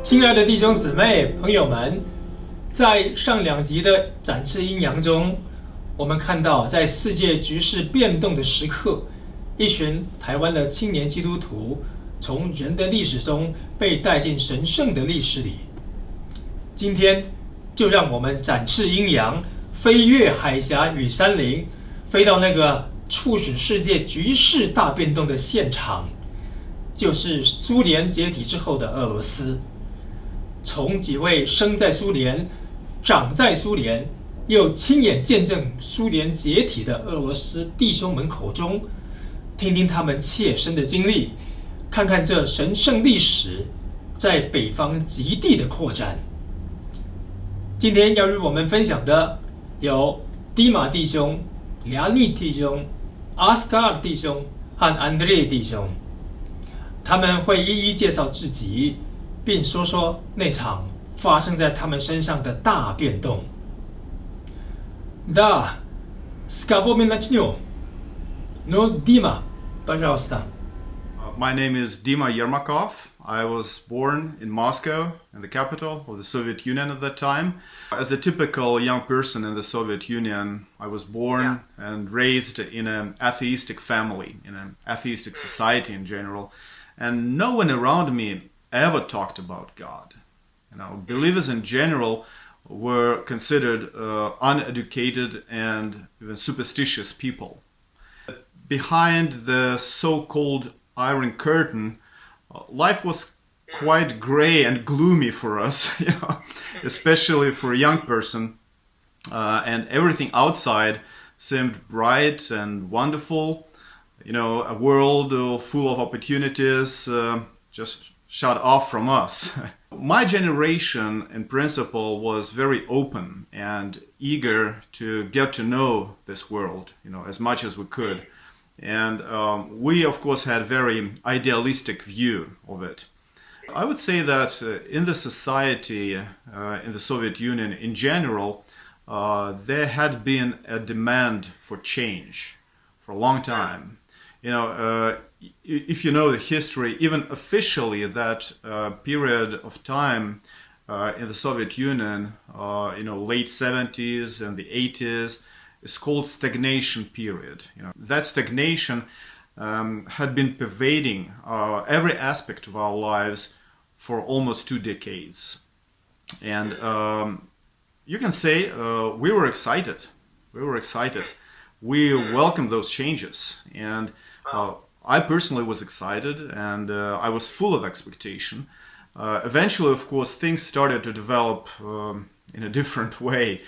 亲爱的弟兄姊妹、朋友们，在上2集的展翅鹰扬中，我们看到在世界局势变动的时刻，一群台湾的青年基督徒从人的历史中被带进神圣的历史里。今天就让我们展翅鹰扬，飞越海峡与山林，飞到那个促使世界局势大变动的现场，就是苏联解体之后的俄罗斯。从几位生在苏联、长在苏联，又亲眼见证苏联解体的俄罗斯弟兄们口中，听听他们切身的经历，看看这神圣历史在北方极地的扩展。今天要与我们分享的有 Dima 弟兄、Leonid弟兄、Oscar 弟兄和 Andrey 弟兄，他们会一一介绍自己，并说说那场发生在他们身上的大变动。Да, с кого мы начнем? Ну, Дима, пожалуйста. My name is Dima Yermakov. I was born in Moscow, in the capital of the Soviet Union at that time. As a typical young person in the Soviet Union, I was born and raised in an atheistic family, in an atheistic society in general, and no one around me ever talked about God. Believers in general were considered uneducated and even superstitious people. Behind the so-called Iron Curtain, life was quite gray and gloomy for us, especially for a young person, and everything outside seemed bright and wonderful. A world full of opportunities just shut off from us. My generation, in principle, was very open and eager to get to know this world, as much as we could. And we, of course, had a very idealistic view of it. I would say that in the society, in the Soviet Union in general, there had been a demand for change for a long time. If you know the history, even officially that period of time in the Soviet Union, late 70s and the 80s, is called stagnation period. That stagnation had been pervading every aspect of our lives for almost 2 decades. And you can say we were excited. We welcomed those changes. And I personally was excited, and I was full of expectation. Eventually, of course, things started to develop in a different way.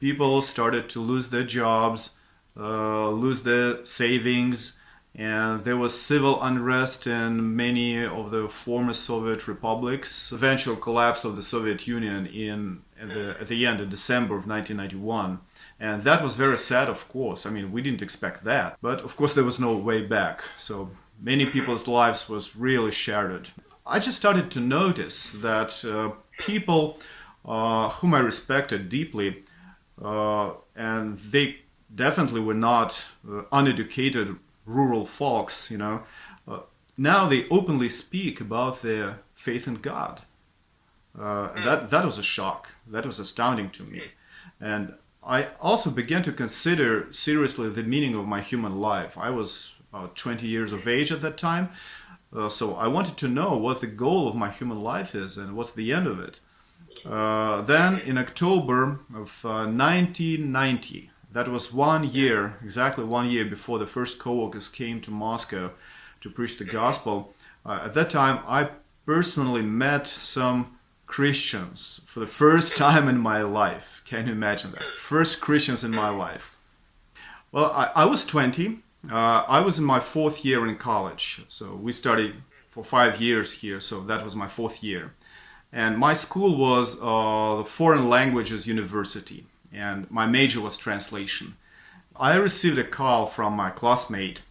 People started to lose their jobs, lose their savings, and there was civil unrest in many of the former Soviet republics. Eventual collapse of the Soviet Union at the end of December of 1991. And that was very sad, of course. We didn't expect that. But of course there was no way back. So many people's lives was really shattered. I just started to notice that people whom I respected deeply, and they definitely were not uneducated rural folks, now they openly speak about their faith in God. That was a shock. That was astounding to me. And I also began to consider seriously the meaning of my human life. I was about 20 years of age at that time, so I wanted to know what the goal of my human life is and what's the end of it. Then in October of 1990, that was exactly 1 year before the first co-workers came to Moscow to preach the gospel. At that time, I personally met some Christians for the first time in my life. Can you imagine that? First Christians in my life. Well, I was 20. I was in my 4th year in college. So we studied for 5 years here, so that was my 4th year. And my school was the Foreign Languages University, and my major was translation. I received a call from my classmate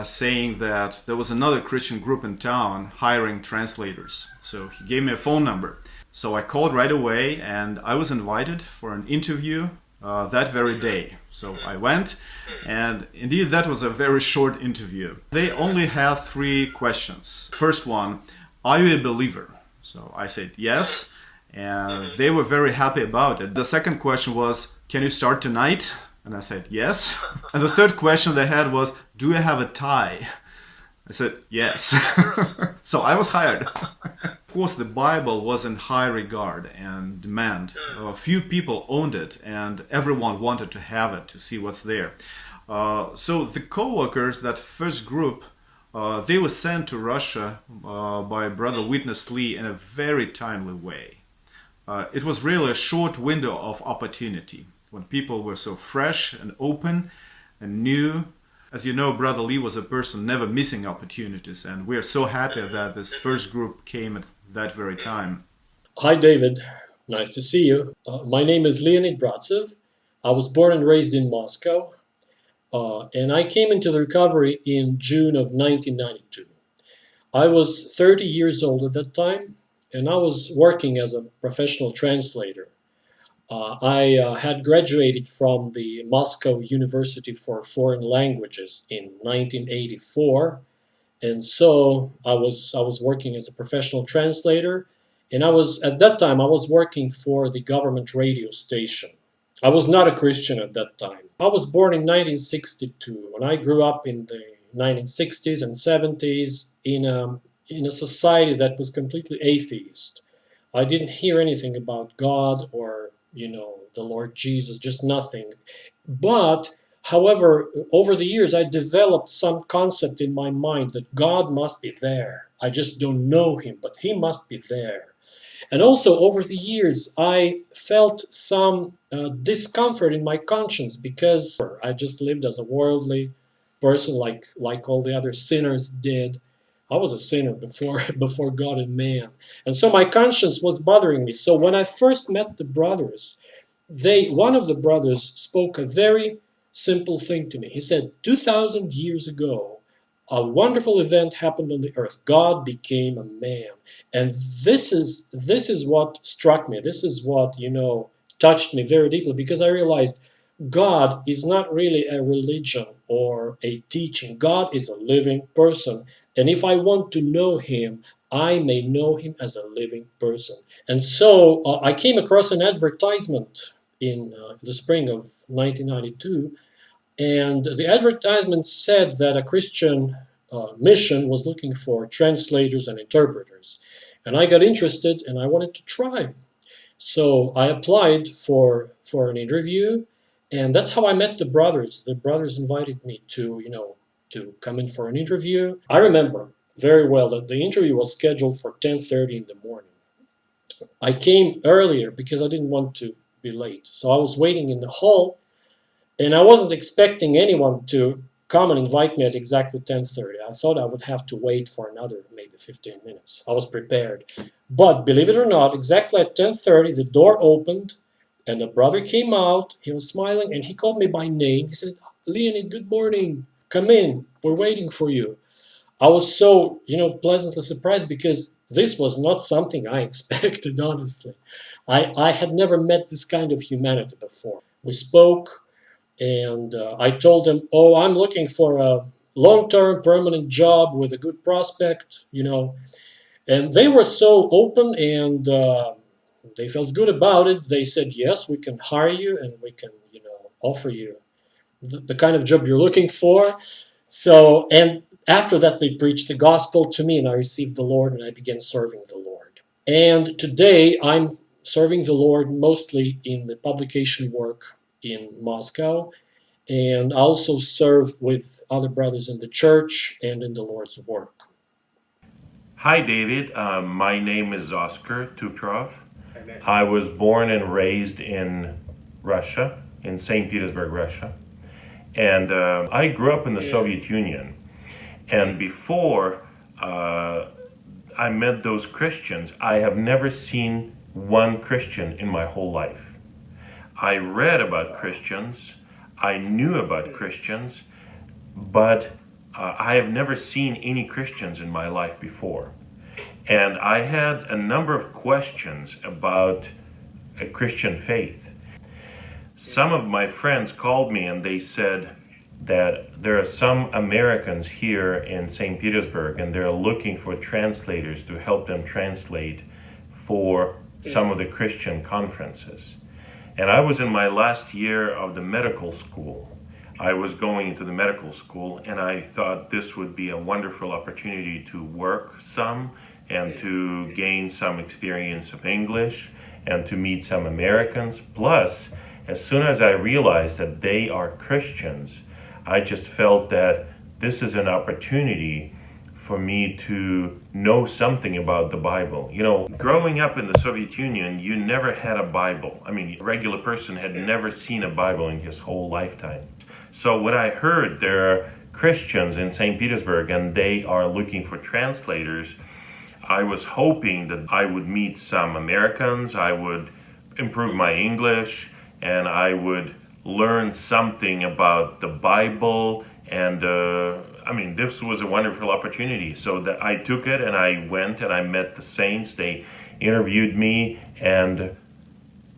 saying that there was another Christian group in town hiring translators. So he gave me a phone number. So I called right away, and I was invited for an interview that very day. So I went, and indeed that was a very short interview. They only had 3 questions. First one, are you a believer? So I said yes, and they were very happy about it. The second question was, can you start tonight? And I said yes. And the third question they had was, do you have a tie? I said yes. So I was hired. Of course, the Bible was in high regard and demand. Few people owned it, and everyone wanted to have it, to see what's there. So the co-workers, that first group, they were sent to Russia by Brother Witness Lee in a very timely way. It was really a short window of opportunity when people were so fresh and open and new. As you know, Brother Lee was a person never missing opportunities, and we are so happy that this first group came at that very time. Hi, David. Nice to see you. My name is Leonid Bratsev. I was born and raised in Moscow, and I came into the recovery in June of 1992. I was 30 years old at that time, and I was working as a professional translator. I had graduated from the Moscow University for Foreign Languages in 1984, and so I was working as a professional translator, and at that time I was working for the government radio station. I was not a Christian at that time. I was born in 1962, and I grew up in the 1960s and 70s in a society that was completely atheist. I didn't hear anything about God or the Lord Jesus, just nothing. But, however, over the years, I developed some concept in my mind that God must be there. I just don't know Him, but He must be there. And also, over the years, I felt some discomfort in my conscience because I just lived as a worldly person like all the other sinners did. I was a sinner before God and man. And so my conscience was bothering me. So when I first met the brothers, one of the brothers spoke a very simple thing to me. He said, 2,000 years ago, a wonderful event happened on the earth. God became a man. And this is what struck me. This is what, touched me very deeply, because I realized God is not really a religion or a teaching. God is a living person. And if I want to know Him, I may know Him as a living person. And so I came across an advertisement in the spring of 1992, and the advertisement said that a Christian mission was looking for translators and interpreters. And I got interested, and I wanted to try. So I applied for an interview, and that's how I met the brothers. The brothers invited me to come in for an interview. I remember very well that the interview was scheduled for 10:30 in the morning. I came earlier because I didn't want to be late. So I was waiting in the hall, and I wasn't expecting anyone to come and invite me at exactly 10:30. I thought I would have to wait for another maybe 15 minutes. I was prepared. But believe it or not, exactly at 10:30, the door opened, and a brother came out. He was smiling, and he called me by name. He said, "Leonid, good morning. Come in. We're waiting for you." I was so, pleasantly surprised because this was not something I expected, honestly. I had never met this kind of humanity before. We spoke, and I told them, I'm looking for a long-term permanent job with a good prospect, And they were so open, and they felt good about it. They said, yes, we can hire you, and we can, offer you the kind of job you're looking for. So, and after that, they preached the gospel to me, and I received the Lord, and I began serving the Lord. And today, I'm serving the Lord mostly in the publication work in Moscow, and I also serve with other brothers in the church and in the Lord's work. Hi, David. My name is Oscar Tukrov. I was born and raised in Russia, in St. Petersburg, Russia. And I grew up in the Soviet Union. And before I met those Christians, I have never seen one Christian in my whole life. I read about Christians, I knew about Christians, but I have never seen any Christians in my life before. And I had a number of questions about a Christian faith. Some of my friends called me and they said that there are some Americans here in St. Petersburg and they're looking for translators to help them translate for some of the Christian conferences. And I was in my last year of the medical school. I was going into the medical school, and I thought this would be a wonderful opportunity to work some and to gain some experience of English and to meet some Americans. Plus, as soon as I realized that they are Christians, I just felt that this is an opportunity for me to know something about the Bible. You know, growing up in the Soviet Union, you never had a Bible. I mean, a regular person had never seen a Bible in his whole lifetime. So when I heard there are Christians in St. Petersburg and they are looking for translators, I was hoping that I would meet some Americans, I would improve my English, and I would learn something about the Bible. And this was a wonderful opportunity. So that I took it and I went and I met the saints. They interviewed me and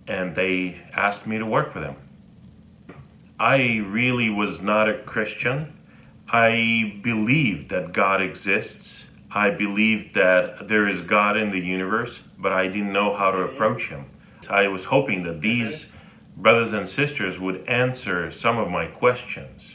they asked me to work for them. I really was not a Christian. I believed that God exists. I believed that there is God in the universe, but I didn't know how to approach him. I was hoping that these brothers and sisters would answer some of my questions.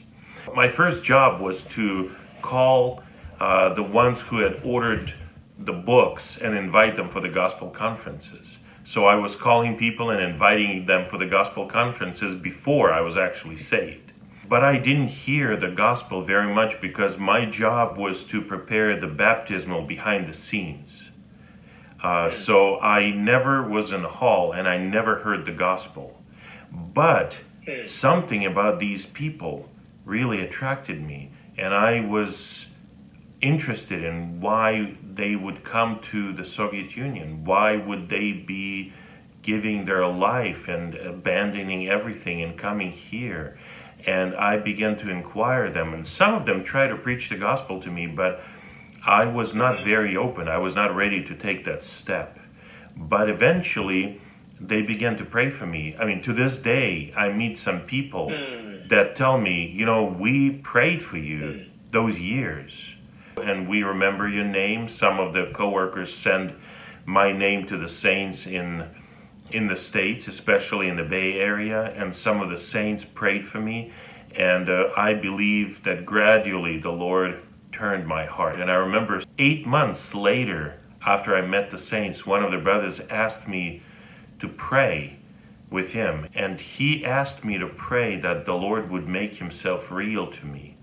My first job was to call the ones who had ordered the books and invite them for the gospel conferences. So I was calling people and inviting them for the gospel conferences before I was actually saved. But I didn't hear the gospel very much because my job was to prepare the baptismal behind the scenes. So I never was in the hall and I never heard the gospel. But something about these people really attracted me, and I was interested in why they would come to the Soviet Union. Why would they be giving their life and abandoning everything and coming here? And I began to inquire them, and some of them tried to preach the gospel to me, but I was not very open. I was not ready to take that step. But eventually they began to pray for me. I mean, to this day, I meet some people that tell me, you know, we prayed for you those years, and we remember your name. Some of the coworkers send my name to the saints in the States, especially in the Bay Area, and some of the saints prayed for me, and I believe that gradually the Lord turned my heart. And I remember 8 months later, after I met the saints, one of the brothers asked me to pray with him, and he asked me to pray that the Lord would make himself real to me.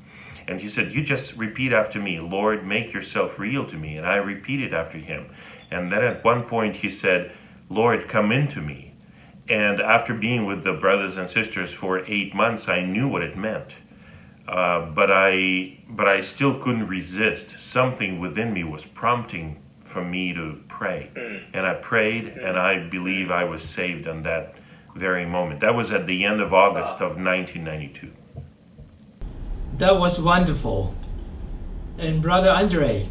And he said, you just repeat after me, Lord, make yourself real to me. And I repeated after him. And then at one point he said, Lord, come into me. And after being with the brothers and sisters for 8 months, I knew what it meant. But I still couldn't resist. Something within me was prompting for me to pray. And I prayed, and I believe I was saved on that very moment. That was at the end of August of 1992. That was wonderful. And Brother Andrey,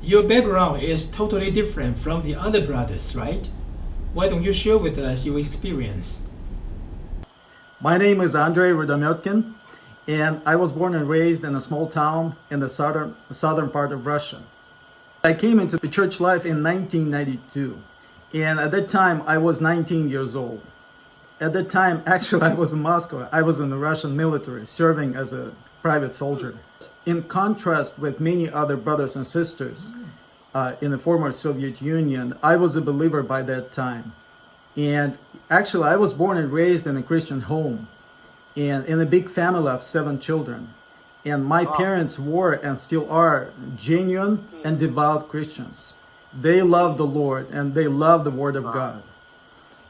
your background is totally different from the other brothers, right? Why don't you share with us your experience? My name is Andrey Rudomyotkin, and I was born and raised in a small town in the southern part of Russia. I came into the church life in 1992, and at that time I was 19 years old. At that time, actually, I was in Moscow. I was in the Russian military, serving as a private soldier. In contrast with many other brothers and sisters in the former Soviet Union, I was a believer by that time. And actually, I was born and raised in a Christian home and in a big family of 7 children. And my parents were and still are genuine and devout Christians. They love the Lord and they love the Word of God.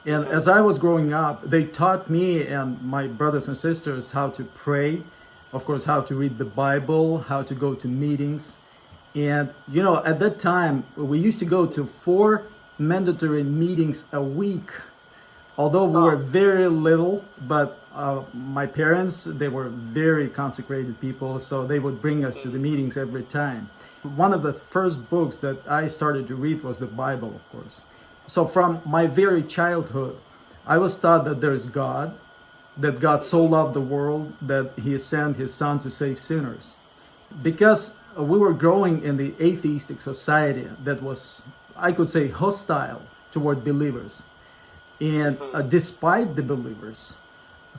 And as I was growing up, they taught me and my brothers and sisters how to pray, of course, how to read the Bible, how to go to meetings. And, you know, at that time, we used to go to 4 mandatory meetings a week. Although we were very little, but my parents, they were very consecrated people, so they would bring us to the meetings every time. One of the first books that I started to read was the Bible, of course. So from my very childhood, I was taught that there is God, that God so loved the world that he sent his son to save sinners. Because we were growing in the atheistic society that was, I could say, hostile toward believers. And despite the believers,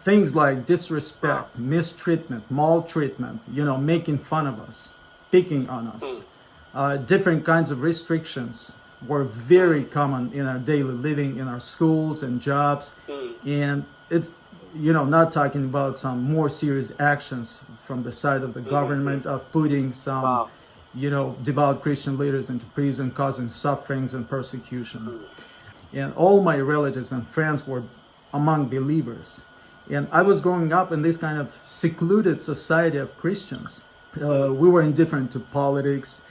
things like disrespect, mistreatment, maltreatment, making fun of us, picking on us, different kinds of restrictions were very common in our daily living, in our schools and jobs. And it's, not talking about some more serious actions from the side of the government of putting some, devout Christian leaders into prison, causing sufferings and persecution. And all my relatives and friends were among believers. And I was growing up in this kind of secluded society of Christians. We were indifferent to politics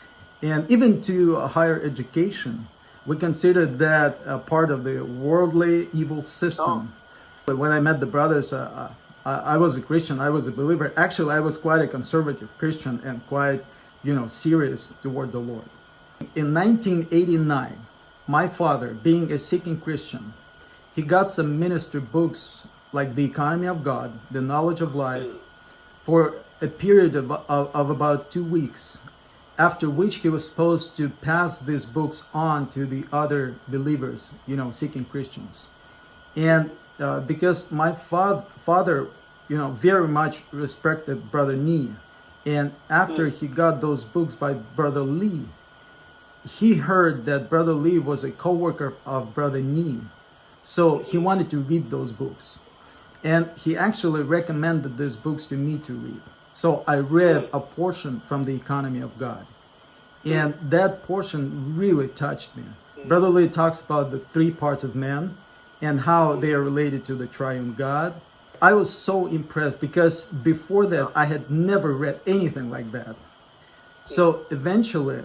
and even to higher education. We considered that a part of the worldly evil system. But when I met the brothers, I was a Christian, I was a believer. Actually, I was quite a conservative Christian and quite, serious toward the Lord. In 1989, my father, being a seeking Christian, he got some ministry books like The Economy of God, The Knowledge of Life, for a period of about 2 weeks, after which he was supposed to pass these books on to the other believers, seeking Christians. And because my father, very much respected Brother Nee, and after he got those books by Brother Lee, he heard that Brother Lee was a co-worker of Brother Nee. So he wanted to read those books. And he actually recommended these books to me to read. So I read a portion from The Economy of God. And that portion really touched me. Brother Lee talks about the 3 parts of man and how they are related to the triune God. I was so impressed because before that I had never read anything like that. So eventually,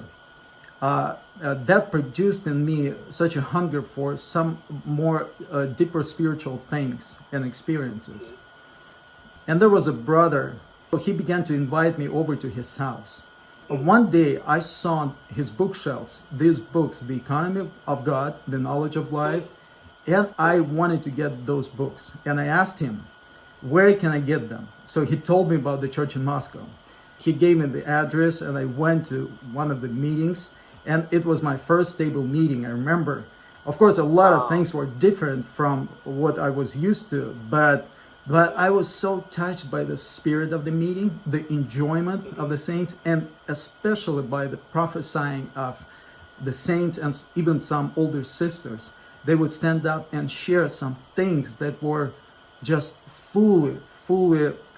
that produced in me such a hunger for some more deeper spiritual things and experiences. And there was a brother, he began to invite me over to his house. One day I saw on his bookshelves these books, The Economy of God, The Knowledge of Life, and I wanted to get those books. And I asked him, where can I get them? So he told me about the church in Moscow. He gave me the address and I went to one of the meetings. And it was my first stable meeting, I remember. Of course, a lot of things were different from what I was used to, but I was so touched by the spirit of the meeting, the enjoyment of the saints, and especially by the prophesying of the saints and even some older sisters. They would stand up and share some things that were just fully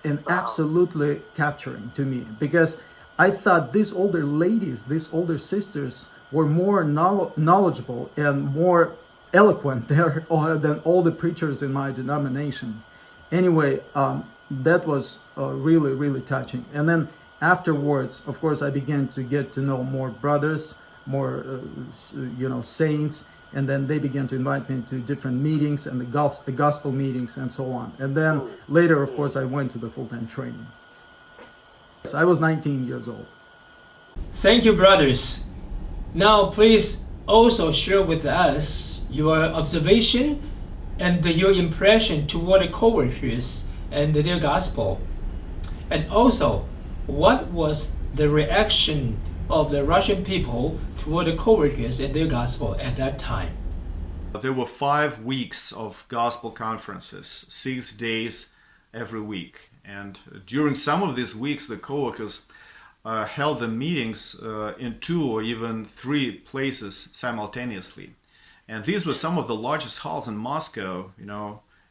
and absolutely capturing to me, because I thought these older ladies, these older sisters were more knowledgeable and more eloquent than all the preachers in my denomination. Anyway, that was really, really touching. And then afterwards, of course, I began to get to know more brothers, more, saints, and then they began to invite me to different meetings and the gospel meetings and so on. And then later, of course, I went to the full-time training. I was 19 years old. Thank you, brothers. Now, please also share with us your observation and your impression toward the co-workers and their gospel. And also, what was the reaction of the Russian people toward the co-workers and their gospel at that time? There were 5 weeks of gospel conferences, 6 days every week. And during some of these weeks, the co-workers held the meetings in 2 or even 3 places simultaneously. And these were some of the largest halls in Moscow,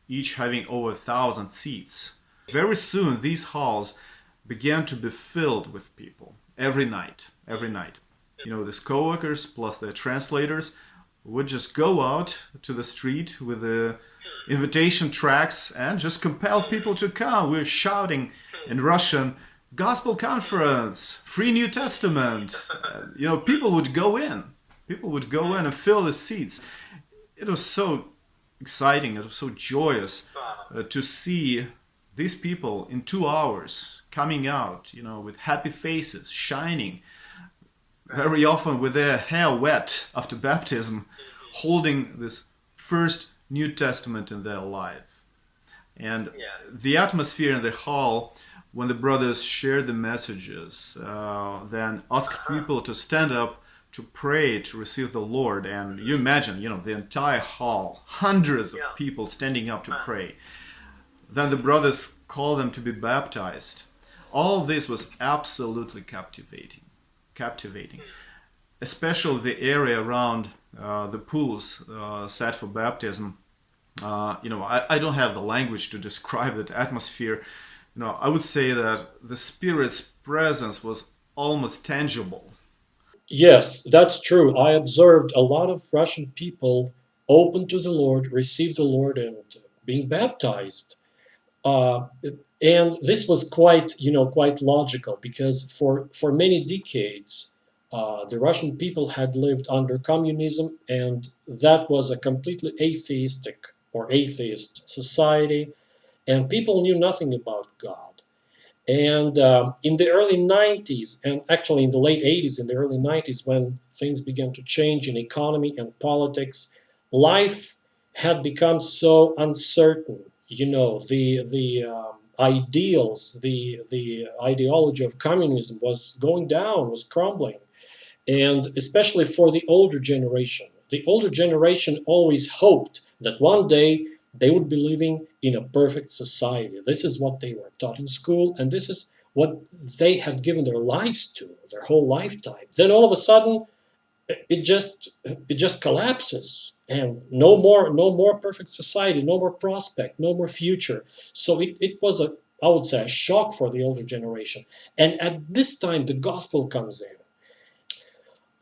each having over 1,000 seats. Very soon, these halls began to be filled with people every night. These co-workers plus their translators would just go out to the street with the invitation tracts and just compel people to come. We're shouting in Russian, "Gospel conference, free New Testament." People would go in. People would go in and fill the seats. It was so exciting. It was so joyous to see these people in 2 hours coming out, with happy faces, shining, very often with their hair wet after baptism, holding this first New Testament in their life. And the atmosphere in the hall, when the brothers shared the messages, then asked people to stand up to pray to receive the Lord. And you imagine, the entire hall, hundreds of people standing up to pray. Then the brothers call them to be baptized. All this was absolutely captivating. Especially the area around the pools set for baptism. I don't have the language to describe that atmosphere. I would say that the Spirit's presence was almost tangible. Yes, that's true. I observed a lot of Russian people open to the Lord, receive the Lord, and being baptized. And this was quite logical, because for many decades, the Russian people had lived under communism, and that was a completely atheist society, and people knew nothing about God. And in the early 90s, and actually in the late 80s, in the early 90s, when things began to change in economy and politics, life had become so uncertain. The ideals, the ideology of communism was going down, was crumbling. And especially for the older generation. The older generation always hoped that one day they would be living in a perfect society. This is what they were taught in school, and this is what they had given their lives to, their whole lifetime. Then all of a sudden, it just collapses, and no more perfect society, no more prospect, no more future. So it was I would say, a shock for the older generation. And at this time, the gospel comes in.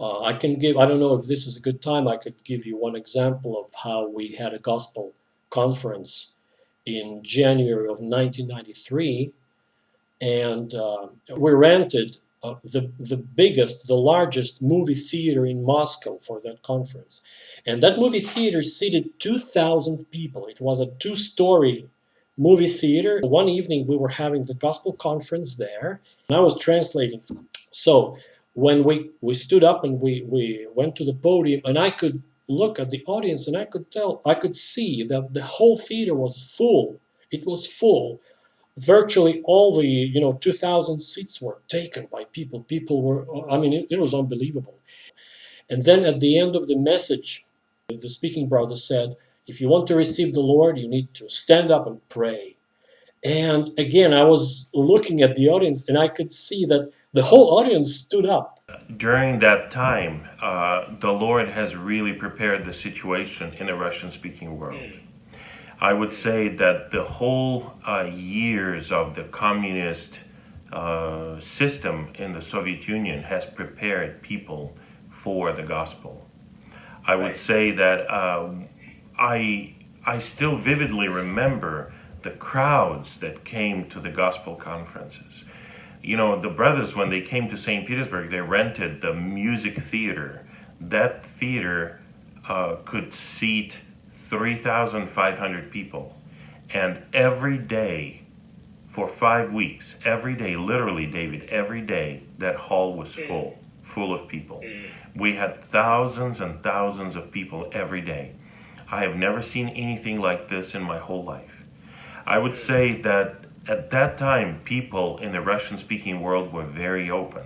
I don't know if this is a good time, I could give you one example of how we had a gospel conference in January of 1993, and we rented the largest movie theater in Moscow for that conference. And that movie theater seated 2,000 people. It was a 2-story movie theater. One evening we were having the gospel conference there, and I was translating. So when we stood up and we went to the podium, and I could look at the audience, and I could see that the whole theater was full. It was full. Virtually all the 2,000 seats were taken by people. People were, it was unbelievable. And then at the end of the message, the speaking brother said, if you want to receive the Lord, you need to stand up and pray. And again, I was looking at the audience, and I could see that the whole audience stood up. During that time, the Lord has really prepared the situation in the Russian-speaking world. I would say that the whole years of the communist system in the Soviet Union has prepared people for the gospel. I would say that I still vividly remember the crowds that came to the gospel conferences. The brothers, when they came to St. Petersburg, they rented the music theater. That theater could seat 3,500 people. And every day, for 5 weeks, every day, literally, David, every day, that hall was full of people. We had thousands and thousands of people every day. I have never seen anything like this in my whole life. I would say that at that time, people in the Russian-speaking world were very open.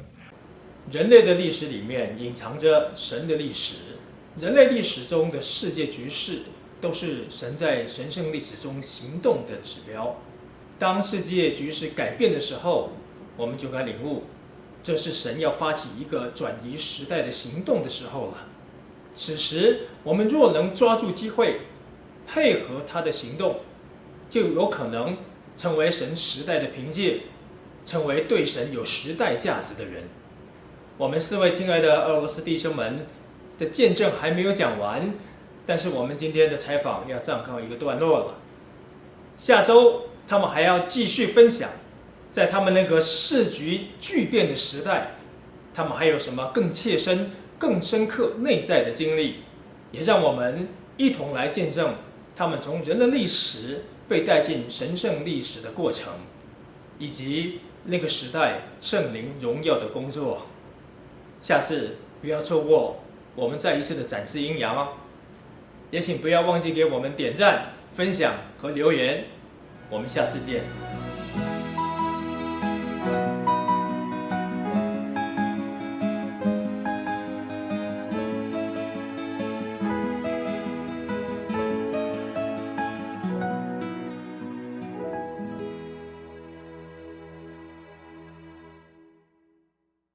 人类的历史里面隐藏着神的历史，人类历史中的世界局势都是神在神圣历史中行动的指标。当世界局势改变的时候，我们就该领悟，这是神要发起一个转移时代的行动的时候了。此时，我们若能抓住机会，配合他的行动，就有可能成为神时代的凭借，成为对神有时代价值的人。我们4位亲爱的俄罗斯弟兄们的见证还没有讲完，但是我们今天的采访要暂告一个段落了。下周他们还要继续分享，在他们那个世局巨变的时代，他们还有什么更切身、更深刻内在的经历，也让我们一同来见证他们从人的历史被带进神圣历史的过程，以及那个时代圣灵荣耀的工作。下次不要错过我们再一次的展翅鹰扬哦，也请不要忘记给我们点赞、分享和留言。我们下次见。